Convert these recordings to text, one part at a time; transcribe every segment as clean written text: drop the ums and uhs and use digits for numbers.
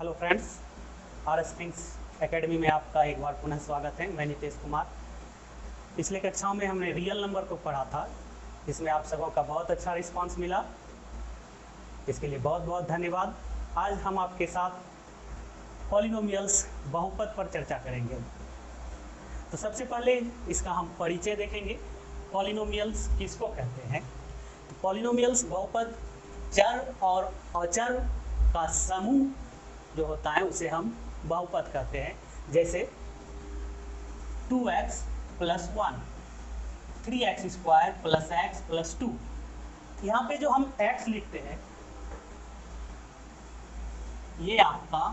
Hello friends, R S things academy में आपका एक बार पुनः स्वागत है। मैं नितेश कुमार। पिछले कक्षाओं में हमने रियल नंबर को पढ़ा था, जिसमें आप सबों का बहुत अच्छा रिस्पांस मिला। इसके लिए बहुत बहुत धन्यवाद। आज हम आपके साथ पॉलिनोमियल्स बहुपद पर चर्चा करेंगे। तो सबसे पहले इसका हम परिचय देखेंगे। पॉलिनोमियल्स किसको कहते हैं? तो पॉलिनोमियल्स बहुपद चर और अचर का समूह जो होता है उसे हम बहुपद कहते हैं। जैसे 2x + 1, 3x² + x + 2। यहाँ पे जो हम x लिखते हैं ये आपका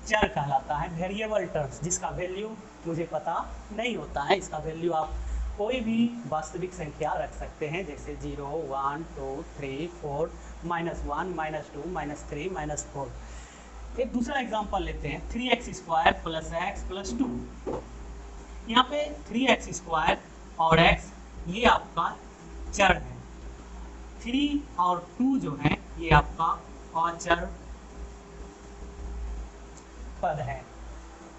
चर कहलाता है, वेरिएबल टर्म्स, जिसका वैल्यू मुझे पता नहीं होता है। इसका वैल्यू आप कोई भी वास्तविक संख्या रख सकते हैं, जैसे 0, 1, 2, 3, 4, -1, -2, -3, -4। एक दूसरा एग्जांपल लेते हैं, 3x² + x + 2। यहाँ पे 3x² और x ये आपका चर है, 3 और 2 जो है ये आपका अचर पद है।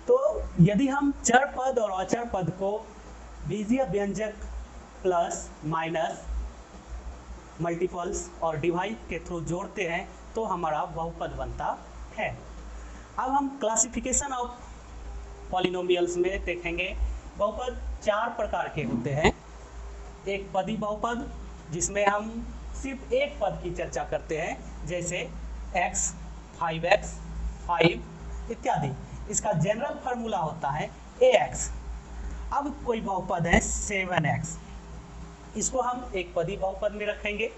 तो यदि हम चर पद और अचर पद को बीजीय व्यंजक प्लस माइनस मल्टीपल्स और डिवाइड के थ्रू जोड़ते हैं तो हमारा बहुपद बनता है। अब हम क्लासिफिकेशन ऑफ पॉलिनोमियल्स में देखेंगे। बहुपद 4 प्रकार के होते हैं। एक पदी बहुपद, जिसमें हम सिर्फ एक पद की चर्चा करते हैं, जैसे x, 5x, 5 इत्यादि। इसका जनरल फार्मूला होता है ax। अब कोई बहुपद है 7x, इसको हम एक पदी बहुपद में रखेंगे।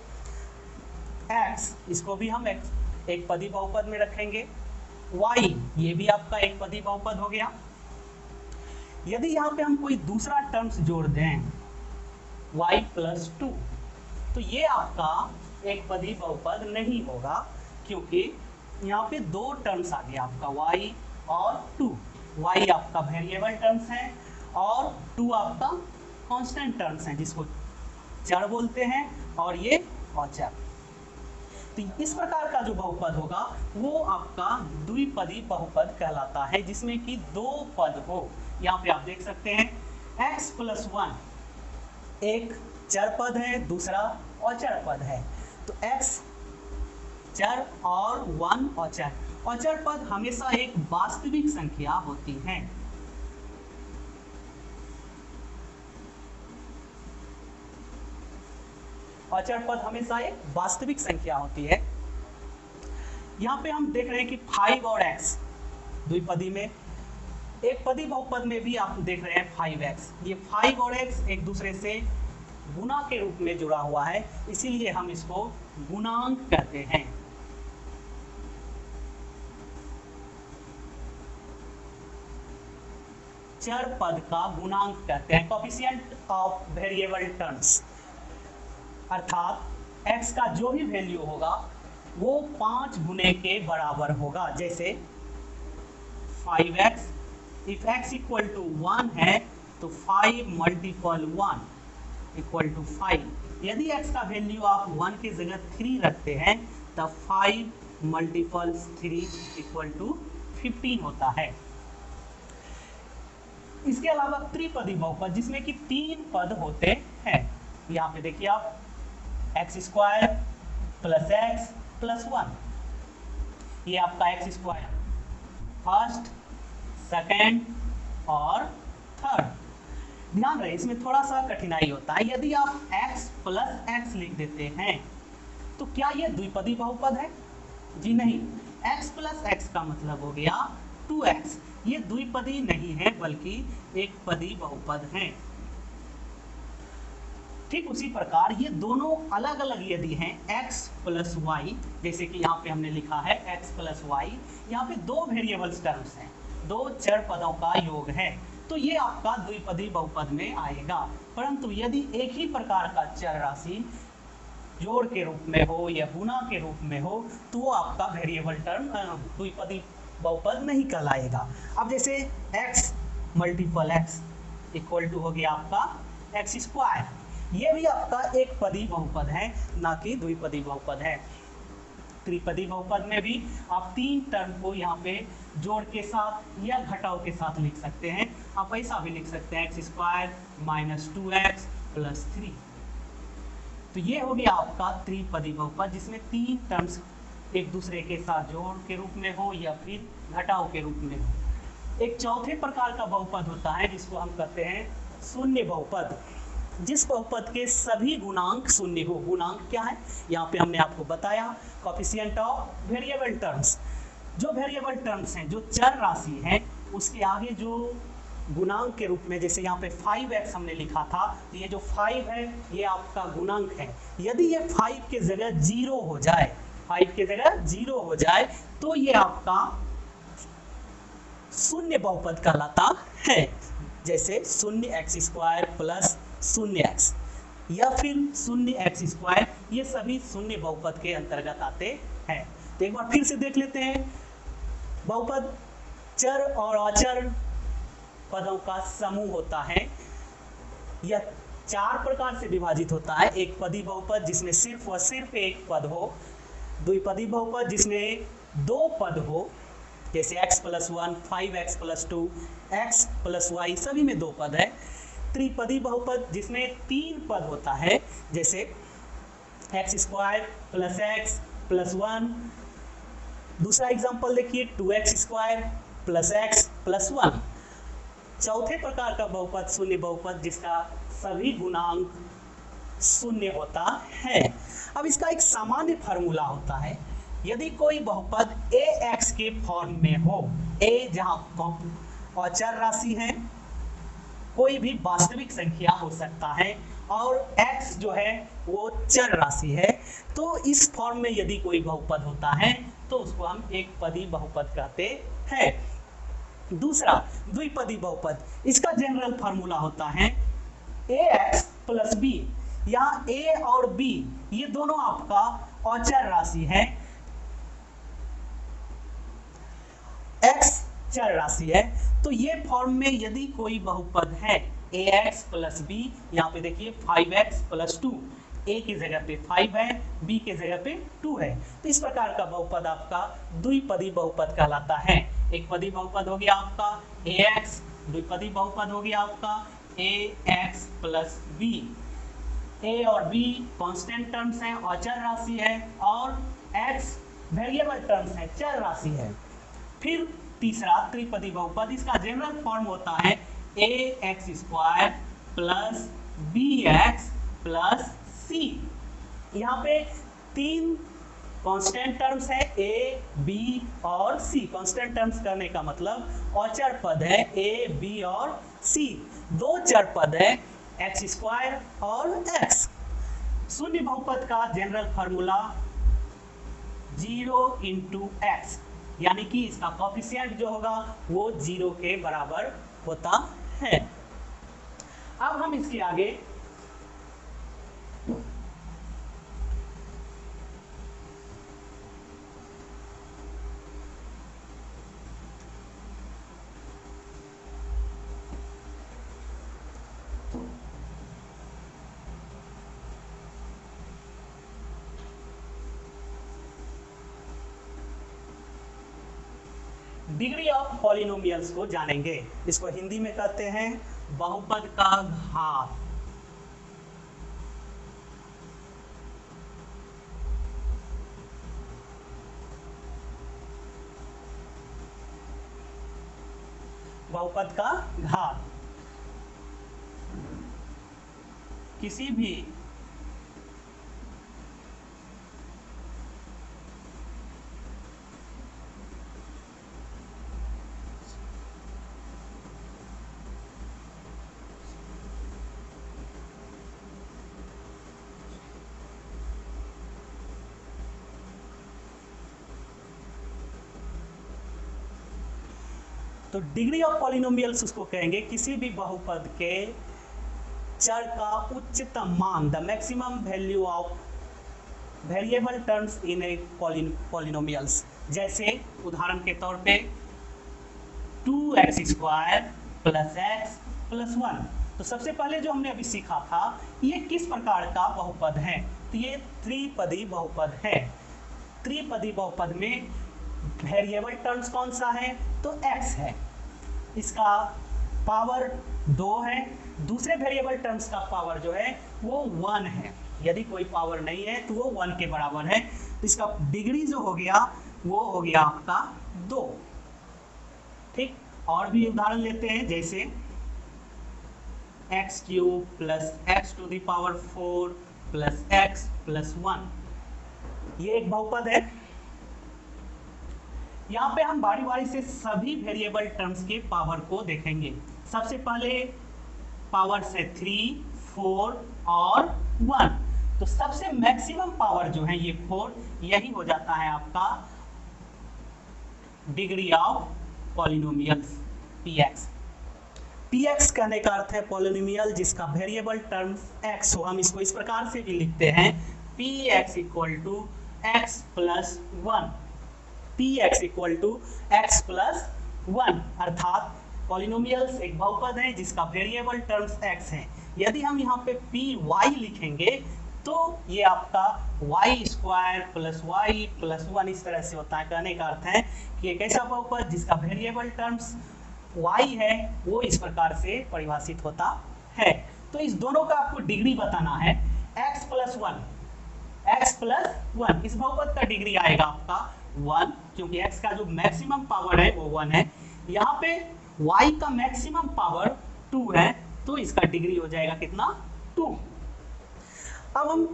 x, इसको भी हम एक पदी बहुपद में रखेंगे। y, ये भी आपका एक पदी बहुपद हो गया। यदि यहाँ पे हम कोई दूसरा टर्म्स जोड़ दें y + 2, तो ये आपका एक पदी बहुपद नहीं होगा, क्योंकि यहाँ पे दो टर्म्स आ गया आपका y और 2। y आपका वेरिएबल टर्म्स है और 2 आपका कांस्टेंट टर्म्स हैं, जिसको चर बोलते हैं, और ये अचर। तो इस प्रकार का जो बहुपद होगा वो आपका द्विपदी बहुपद कहलाता है, जिसमें कि दो पद हो। यहाँ पे आप देख सकते हैं x + 1 एक चर पद है, दूसरा अचर पद है। तो x चर और 1 अचर। अचर पद हमेशा एक वास्तविक संख्या होती है। अचर पद हमेशा एक वास्तविक संख्या होती है। यहाँ पे हम देख रहे हैं कि 5 और x द्विपदी में, एक पदी बहुपद में भी आप देख रहे हैं 5x। ये 5 और x एक दूसरे से गुणा के रूप में जुड़ा हुआ है, इसीलिए हम इसको गुणांक कहते हैं। चर पद का गुणांक कहते हैं, कोएफिशिएंट ऑफ वेरिएबल टर्म्स। अर्थात x का जो भी वैल्यू होगा वो 5 गुने के बराबर होगा। जैसे 5x, इफ x = 1 है तो 5 × 1 = 5। यदि x का वैल्यू आप 1 की जगह 3 रखते हैं तब 5 × 3 = 15 होता है। इसके अलावा त्रिपदी बहुपद, जिसमें कि 3 पद होते हैं। यहाँ पे देखिए आप, x² + x + 1, ये आपका x² फर्स्ट, सेकेंड और थर्ड। ध्यान रहे, इसमें थोड़ा सा कठिनाई होता है। यदि आप x + x लिख देते हैं तो क्या ये द्विपदी बहुपद है? जी नहीं। x + x का मतलब हो गया 2x। ये द्विपदी नहीं है, बल्कि एक पदी बहुपद है। ठीक उसी प्रकार ये दोनों अलग अलग यदि हैं, x + y, जैसे कि यहाँ पे हमने लिखा है x + y, यहाँ पे दो वेरिएबल्स टर्म्स हैं, दो चर पदों का योग है, तो ये आपका द्विपदी बहुपद में आएगा। परंतु यदि एक ही प्रकार का चर राशि जोड़ के रूप में हो या गुणा के रूप में हो तो वो आपका वेरिएबल टर्म द्विपदी बहुपद नहीं कहलाएगा। अब जैसे x × x = हो गया आपका x², ये भी आपका एक पदी बहुपद है, ना कि द्विपदी बहुपद है। त्रिपदी बहुपद में भी आप तीन टर्म को यहाँ पे जोड़ के साथ या घटाव के साथ लिख सकते हैं। आप ऐसा भी लिख सकते हैं x² - 2x + 3। तो ये हो गया आपका त्रिपदी बहुपद जिसमें तीन टर्म्स एक दूसरे के साथ जोड़ के रूप में हो या फिर घटाव के रूप में हो। एक चौथे प्रकार का बहुपद होता है जिसको हम कहते हैं शून्य बहुपद, जिस बहुपद के सभी गुणांक शून्य हो। गुणांक क्या है, यहाँ पे हमने आपको बताया कोएफिशिएंट ऑफ वेरिएबल टर्म्स। जो वेरिएबल टर्म्स हैं, जो चर राशि है, उसके आगे जो गुणांक के रूप में, जैसे यहाँ पे 5x हमने लिखा था, तो ये जो 5 है ये आपका गुणांक है। यदि ये 5 के जगह 0 हो जाए, 5 के जगह 0 हो जाए तो ये आपका शून्य बहुपद कहलाता है। जैसे 0x² + 0x या फिर 0x², ये सभी शून्य बहुपद के अंतर्गत आते हैं। तो एक बार फिर से देख लेते हैं। बहुपद चर और अचर पदों का समूह होता है। यह 4 प्रकार से विभाजित होता है। एक पदी बहुपद जिसमें सिर्फ और सिर्फ एक पद हो, द्विपदी बहुपद जिसमें 2 पद हो, जैसे x + 1, 5x + 2, x + y, सभी में 2 पद है। त्रिपदी बहुपद जिसमें 3 पद होता है, जैसे x² + x + 1। दूसरा एग्जांपल देखिए 2x² + x + 1। चौथे प्रकार का बहुपद शून्य बहुपद जिसका सभी गुणांक शून्य होता है। अब इसका एक सामान्य फार्मूला होता है। यदि कोई बहुपद ax के फॉर्म में हो, a जहाँ अचर राशि है, कोई भी वास्तविक संख्या हो सकता है, और x जो है वो चर राशि है, तो इस फॉर्म में यदि कोई बहुपद होता है तो उसको हम एक पदी बहुपद कहते हैं। दूसरा द्विपदी बहुपद, इसका जनरल फार्मूला होता है ax + b। यहाँ a और b ये दोनों आपका अचर राशि है, x चर राशि है। तो ये फॉर्म में यदि कोई बहुपद है ax + b, यहाँ पे देखिए 5x + 2, a की जगह पे 5 है, b के जगह पे 2 है, तो इस प्रकार का बहुपद आपका द्विपदी बहुपद कहलाता है। एक पदी बहुपद हो गया आपका ax, द्विपदी बहुपद हो गया आपका ax + b। a और b कांस्टेंट टर्म्स हैं, अचर राशि है, और x वेरिएबल टर्म्स है, चर राशि है। फिर तीसरा त्रिपदी बहुपद, इसका जनरल फॉर्म होता है ax² + bx + c। यहाँ पे 3 कांस्टेंट टर्म्स है, a, b और c। कांस्टेंट टर्म्स करने का मतलब अचर पद है a, b और c। 2 चर पद है x² और x। शून्य बहुपद का जनरल फार्मूला 0 × x, यानी कि इसका कोएफिशिएंट जो होगा वो 0 के बराबर होता है। अब हम इसके आगे डिग्री ऑफ पॉलिनोमियल्स को जानेंगे। इसको हिंदी में कहते हैं बहुपद का घात। बहुपद का घात किसी भी तो डिग्री ऑफ पॉलिनोमियल्स उसको कहेंगे किसी भी बहुपद के चर का उच्चतम मान, the maximum value of variable terms in A polynomials. जैसे उदाहरण के तौर पे 2x² + x + 1। तो सबसे पहले जो हमने अभी सीखा था ये किस प्रकार का बहुपद है, तो ये त्रिपदी बहुपद है। त्रिपदी बहुपद में वेरिएबल टर्म्स कौन सा है? तो x है, इसका पावर 2 है। दूसरे वेरिएबल टर्म्स का पावर जो है वो 1 है। यदि कोई पावर नहीं है तो वो 1 के बराबर है। तो इसका डिग्री जो हो गया वो हो गया आपका 2। ठीक, और भी उदाहरण लेते हैं, जैसे x cube plus x to the power 4 plus x plus 1, ये एक बहुपद है। यहाँ पे हम बारी बारी से सभी वेरिएबल टर्म्स के पावर को देखेंगे। सबसे पहले पावर से 3, 4 और 1, तो सबसे मैक्सिमम पावर जो है ये 4, यही हो जाता है आपका degree of polynomials px। px कहने का अर्थ है पॉलिनोमियल जिसका वेरिएबल टर्म x हो। हम इसको इस प्रकार से भी लिखते हैं px equal to x plus 1, px equal to x plus 1, अर्थात पॉलिनोमियल्स एक बहुपद है जिसका वेरिएबल टर्म्स x है। यदि हम यहाँ पे py लिखेंगे तो ये आपका y square plus y plus 1 इस तरह से होता है। कहने का अर्थ है कि एक ऐसा बहुपद जिसका वेरिएबल टर्म्स y है वो इस प्रकार से परिभाषित होता है। तो इस दोनों का आपको डिग्री बताना है। x प्लस 1, इस बहुपद का डिग्री आएगा आपका 1, क्योंकि x का जो मैक्सिमम पावर है वो 1 है। यहाँ पे y का मैक्सिमम पावर 2 है, तो इसका डिग्री हो जाएगा कितना? 2। अब हम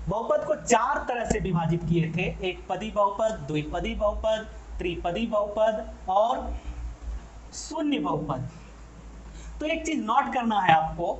बहुपद को 4 तरह से विभाजित किए थे, एक पदी बहुपद, द्विपदी बहुपद, त्रिपदी बहुपद और शून्य बहुपद। तो एक चीज नोट करना है आपको,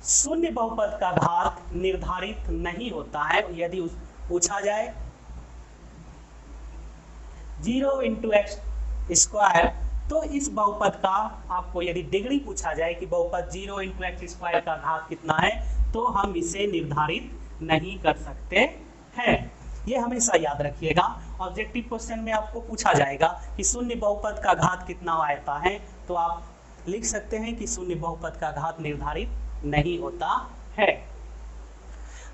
शून्य बहुपद का घात निर्धारित नहीं होता है। यदि पूछा जाए 0 इंटू एक्स स्क्वायर, तो इस बहुपद का आपको यदि डिग्री पूछा जाए कि बहुपद 0 इंटू एक्स स्क्वायर का घात कितना है, तो हम इसे निर्धारित नहीं कर सकते हैं। ये हमेशा याद रखिएगा। ऑब्जेक्टिव क्वेश्चन में आपको पूछा जाएगा कि शून्य बहुपद का घात कितना आता है, तो आप लिख सकते हैं कि शून्य बहुपद का घात निर्धारित नहीं होता है।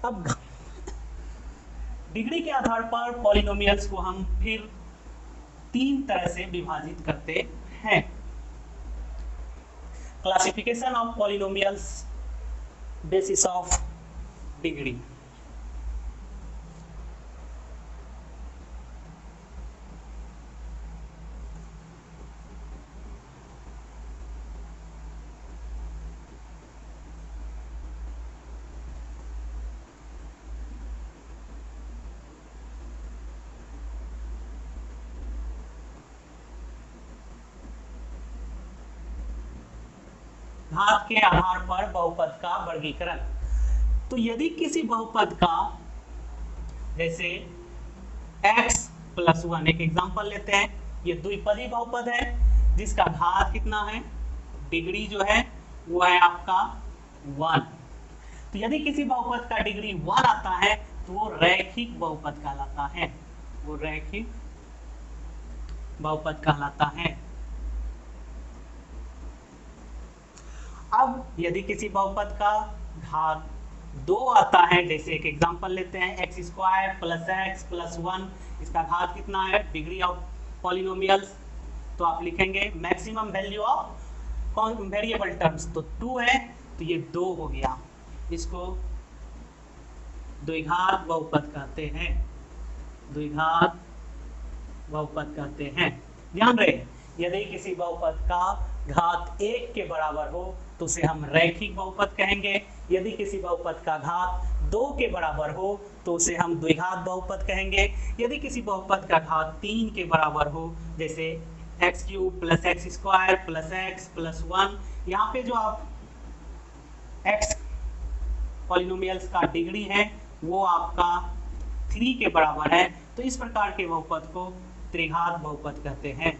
अब डिग्री के आधार पर पॉलिनोमियल्स को हम फिर 3 तरह से विभाजित करते हैं। Classification of polynomials basis of degree. घात के आधार पर बहुपद का वर्गीकरण। तो यदि किसी बहुपद का, जैसे x प्लस 1, एक एग्जांपल लेते हैं, ये द्विपदी बहुपद है जिसका घात कितना है, डिग्री जो है वो है आपका 1। तो यदि किसी बहुपद का डिग्री 1 आता है तो वो रैखिक बहुपद कहलाता है, वो रैखिक बहुपद कहलाता है। अब यदि किसी बहुपद का घात 2 आता है, जैसे एक एग्जांपल लेते हैं x square plus x plus 1, इसका घात कितना है, डिग्री ऑफ पॉलिनोमियल्स, तो आप लिखेंगे maximum value of variable terms, तो 2 है, तो ये 2 हो गया। इसको द्विघात बहुपद कहते हैं, द्विघात बहुपद कहते हैं। ध्यान रहे, यदि किसी बहुपद का घात 1 के बराबर हो तो उसे हम रैखिक बहुपद कहेंगे। यदि किसी बहुपद का घात 2 के बराबर हो तो उसे हम द्विघात बहुपद कहेंगे। यदि किसी बहुपद का घात 3 के बराबर हो, जैसे x cube plus x square plus x plus 1, यहाँ पे जो आप एक्स पॉलिनोमियल्स का डिग्री है वो आपका 3 के बराबर है, तो इस प्रकार के बहुपद को त्रिघात बहुपद कहते हैं।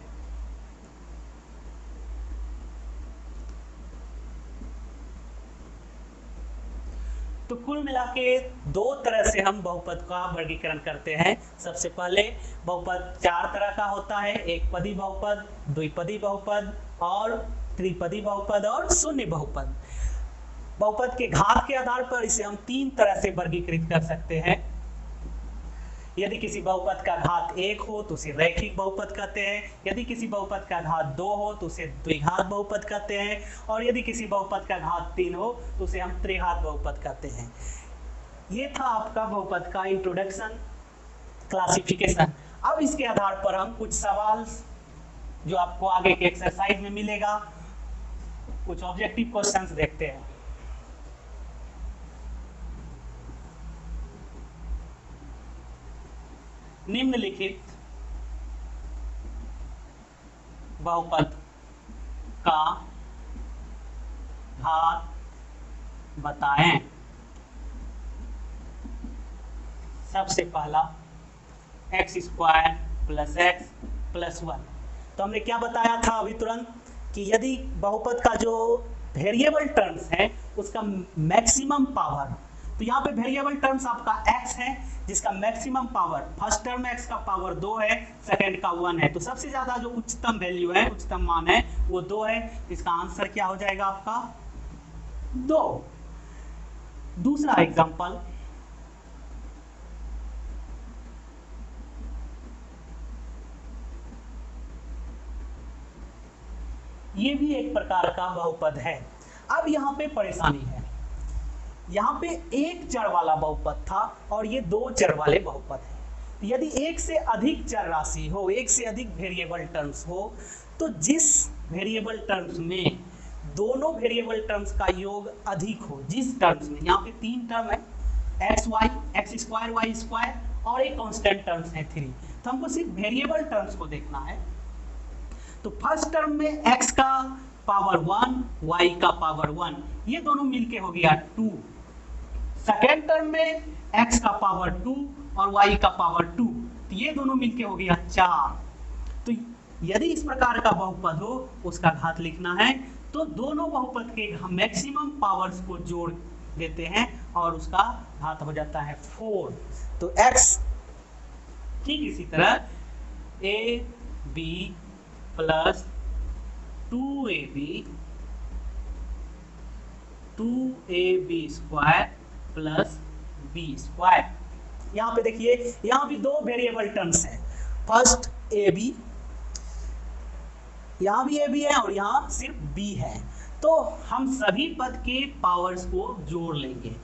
तो कुल मिला के दो तरह से हम बहुपद का वर्गीकरण करते हैं। सबसे पहले बहुपद 4 तरह का होता है, एक पदी बहुपद, द्विपदी बहुपद और त्रिपदी बहुपद और शून्य बहुपद। बहुपद के घात के आधार पर इसे हम 3 तरह से वर्गीकृत कर सकते हैं। यदि किसी बहुपद का घात 1 हो तो उसे रैखिक बहुपद कहते हैं, यदि किसी बहुपद का घात 2 हो तो उसे द्विघात बहुपद कहते हैं, और यदि किसी बहुपद का घात 3 हो तो उसे हम त्रिघात बहुपद कहते हैं। ये था आपका बहुपद का इंट्रोडक्शन, क्लासिफिकेशन। अब इसके आधार पर हम कुछ सवाल जो आपको आगे के एक्सरसाइज में मिलेगा, कुछ ऑब्जेक्टिव क्वेश्चंस देखते हैं। निम्नलिखित बहुपद का घात बताएं। सबसे पहला x² + x + 1। तो हमने क्या बताया था अभी तुरंत कि यदि बहुपद का जो वेरिएबल टर्म्स है उसका मैक्सिमम पावर, तो यहाँ पे वेरिएबल टर्म्स आपका x है जिसका maximum power, first term x का पावर 2 है, सेकंड का 1 है, तो सबसे ज्यादा जो उच्चतम वैल्यू है, उच्चतम मान है वो 2 है। इसका आंसर क्या हो जाएगा आपका 2। दूसरा एग्जांपल, ये भी एक प्रकार का बहुपद है। अब यहाँ पे परेशानी है, यहाँ पे एक चर वाला बहुपद था और ये 2 चर वाले बहुपद है। यदि एक से अधिक चर राशि हो, एक से अधिक वेरिएबल टर्म्स हो, तो जिस वेरिएबल टर्म्स में दोनों वेरिएबल टर्म्स का योग अधिक हो, जिस टर्म्स में, यहाँ पे 3 टर्म है, x² y² और एक कांस्टेंट टर्म्स है 3, तो हमको सिर्फ वेरिएबल टर्म्स को देखना है। तो फर्स्ट टर्म में x का पावर 1, y का पावर 1, ये दोनों मिलके हो गया 2। सेकेंड टर्म में x का पावर 2 और y का पावर 2, तो ये दोनों मिलके हो गया 4। तो यदि इस प्रकार का बहुपद हो उसका घात लिखना है, तो दोनों बहुपद के मैक्सिमम पावर्स को जोड़ देते हैं और उसका घात हो जाता है 4। तो x ठीक इसी तरह ab + 2ab 2ab² + b²। यहाँ पे देखिए, यहाँ भी 2 वेरिएबल टर्म्स हैं, फर्स्ट ab, यहाँ भी ab है और यहाँ सिर्फ b है। तो हम सभी पद के पावर्स को जोड़ लेंगे।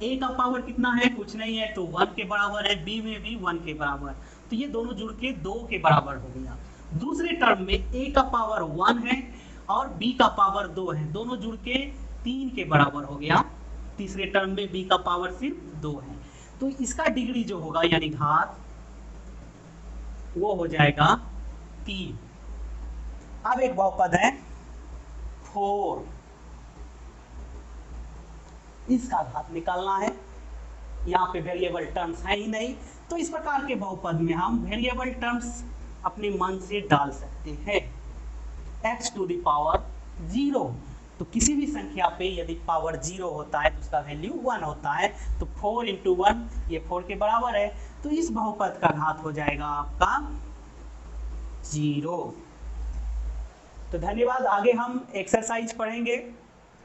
a का पावर कितना है, कुछ नहीं है, तो 1 के बराबर है, b में भी 1 के बराबर, तो ये दोनों जुड़ के 2 के बराबर हो गया। दूसरे टर्म में a का पावर 1 है और b का पावर 2 है, दोनों जुड़ के 3 के बराबर हो गया। तीसरे टर्म में b का पावर सिर्फ 2 है, तो इसका डिग्री जो होगा यानी घात वो हो जाएगा 3। अब एक बहुपद है 4, इसका घात निकालना है। यहाँ पे वेरिएबल टर्म्स है ही नहीं, तो इस प्रकार के बहुपद में हम वेरिएबल टर्म्स अपने मन से डाल सकते हैं। x⁴, तो किसी भी संख्या पे यदि पावर 0 होता है तो उसका वैल्यू 1 होता है, तो 4 × 1 ये 4 के बराबर है, तो इस बहुपद का घात हो जाएगा आपका 0। तो धन्यवाद। आगे हम एक्सरसाइज पढ़ेंगे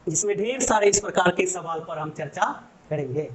जिसमें ढेर सारे इस प्रकार के सवाल पर हम चर्चा करेंगे।